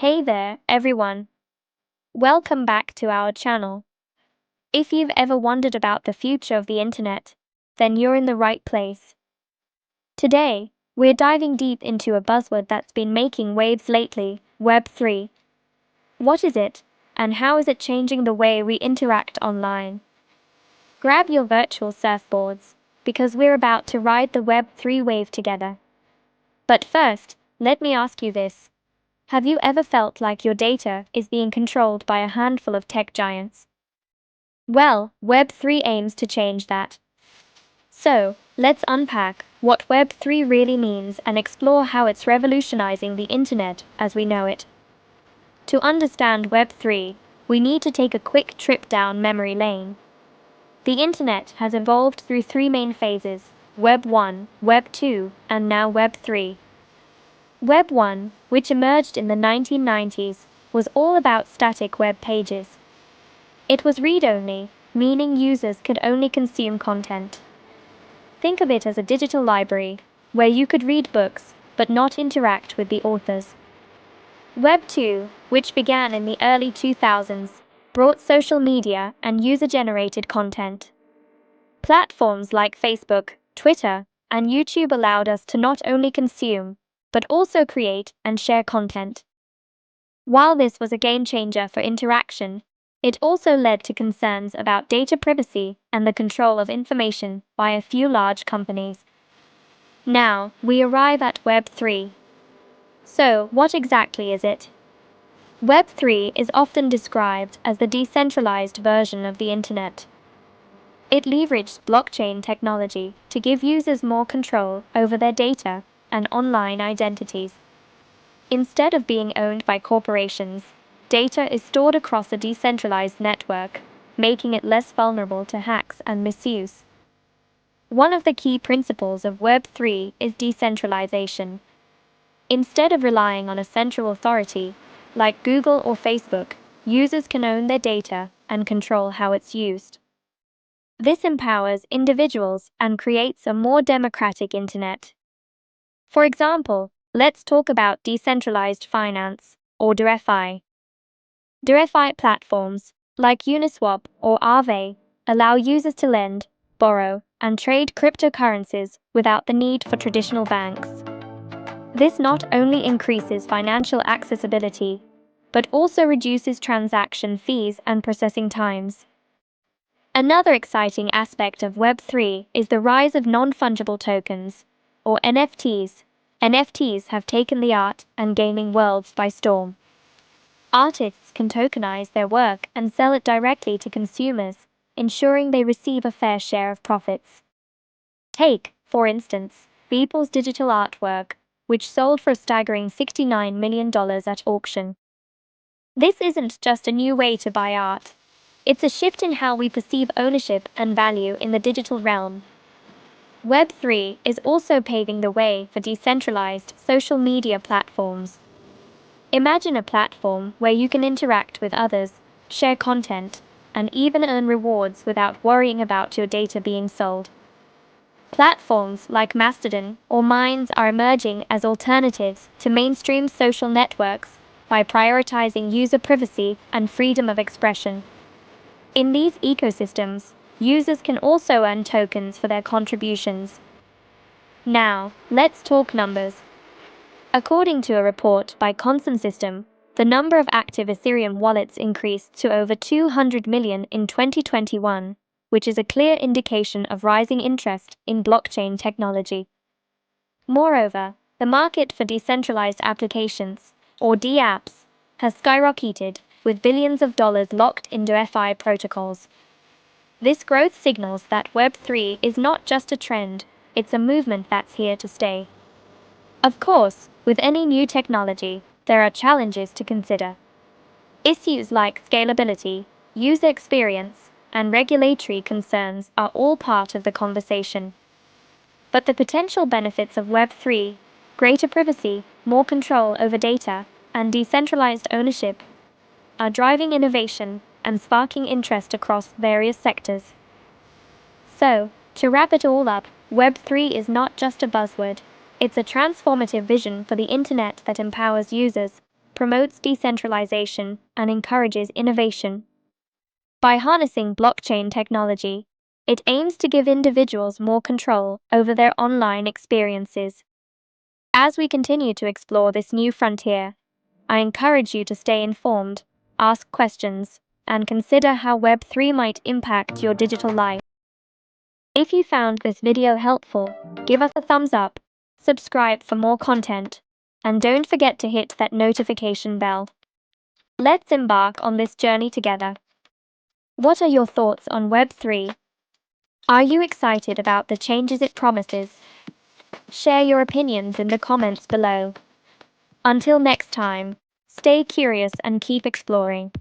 Hey there, everyone. Welcome back to our channel. If you've ever wondered about the future of the internet, then you're in the right place. Today, we're diving deep into a buzzword that's been making waves lately, Web3. What is it, and how is it changing the way we interact online? Grab your virtual surfboards, because we're about to ride the Web3 wave together. But first, let me ask you this. Have you ever felt like your data is being controlled by a handful of tech giants? Well, Web3 aims to change that. So, let's unpack what Web3 really means and explore how it's revolutionizing the internet as we know it. To understand Web3, we need to take a quick trip down memory lane. The internet has evolved through three main phases: Web 1, Web 2, and now Web 3. Web 1, which emerged in the 1990s, was all about static web pages. It was read-only, meaning users could only consume content. Think of it as a digital library, where you could read books, but not interact with the authors. Web 2, which began in the early 2000s, brought social media and user-generated content. Platforms like Facebook, Twitter, and YouTube allowed us to not only consume, but also create and share content. While this was a game changer for interaction, it also led to concerns about data privacy and the control of information by a few large companies. Now, we arrive at Web 3. So, what exactly is it? Web 3 is often described as the decentralized version of the internet. It leveraged blockchain technology to give users more control over their data and online identities. Instead of being owned by corporations, data is stored across a decentralized network, making it less vulnerable to hacks and misuse. One of the key principles of Web3 is decentralization. Instead of relying on a central authority, like Google or Facebook, users can own their data and control how it's used. This empowers individuals and creates a more democratic internet. For example, let's talk about decentralized finance, or DeFi. DeFi platforms, like Uniswap or Aave, allow users to lend, borrow, and trade cryptocurrencies without the need for traditional banks. This not only increases financial accessibility, but also reduces transaction fees and processing times. Another exciting aspect of Web3 is the rise of non-fungible tokens, or NFTs. NFTs have taken the art and gaming worlds by storm. Artists can tokenize their work and sell it directly to consumers, ensuring they receive a fair share of profits. Take, for instance, Beeple's digital artwork, which sold for a staggering $69 million at auction. This isn't just a new way to buy art. It's a shift in how we perceive ownership and value in the digital realm. Web3 is also paving the way for decentralized social media platforms. Imagine a platform where you can interact with others, share content, and even earn rewards without worrying about your data being sold. Platforms like Mastodon or Minds are emerging as alternatives to mainstream social networks by prioritizing user privacy and freedom of expression. In these ecosystems, users can also earn tokens for their contributions. Now, let's talk numbers. According to a report by Consensystem, the number of active Ethereum wallets increased to over 200 million in 2021, which is a clear indication of rising interest in blockchain technology. Moreover, the market for decentralized applications, or dApps, has skyrocketed, with billions of dollars locked into DeFi protocols. This growth signals that Web3 is not just a trend, it's a movement that's here to stay. Of course, with any new technology, there are challenges to consider. Issues like scalability, user experience, and regulatory concerns are all part of the conversation. But the potential benefits of Web3, greater privacy, more control over data, and decentralized ownership, are driving innovation and sparking interest across various sectors. So, to wrap it all up, Web3 is not just a buzzword. It's a transformative vision for the internet that empowers users, promotes decentralization and encourages innovation. By harnessing blockchain technology, it aims to give individuals more control over their online experiences. As we continue to explore this new frontier, I encourage you to stay informed, ask questions, and consider how Web3 might impact your digital life. If you found this video helpful, give us a thumbs up, subscribe for more content, and don't forget to hit that notification bell. Let's embark on this journey together. What are your thoughts on Web3? Are you excited about the changes it promises? Share your opinions in the comments below. Until next time, stay curious and keep exploring.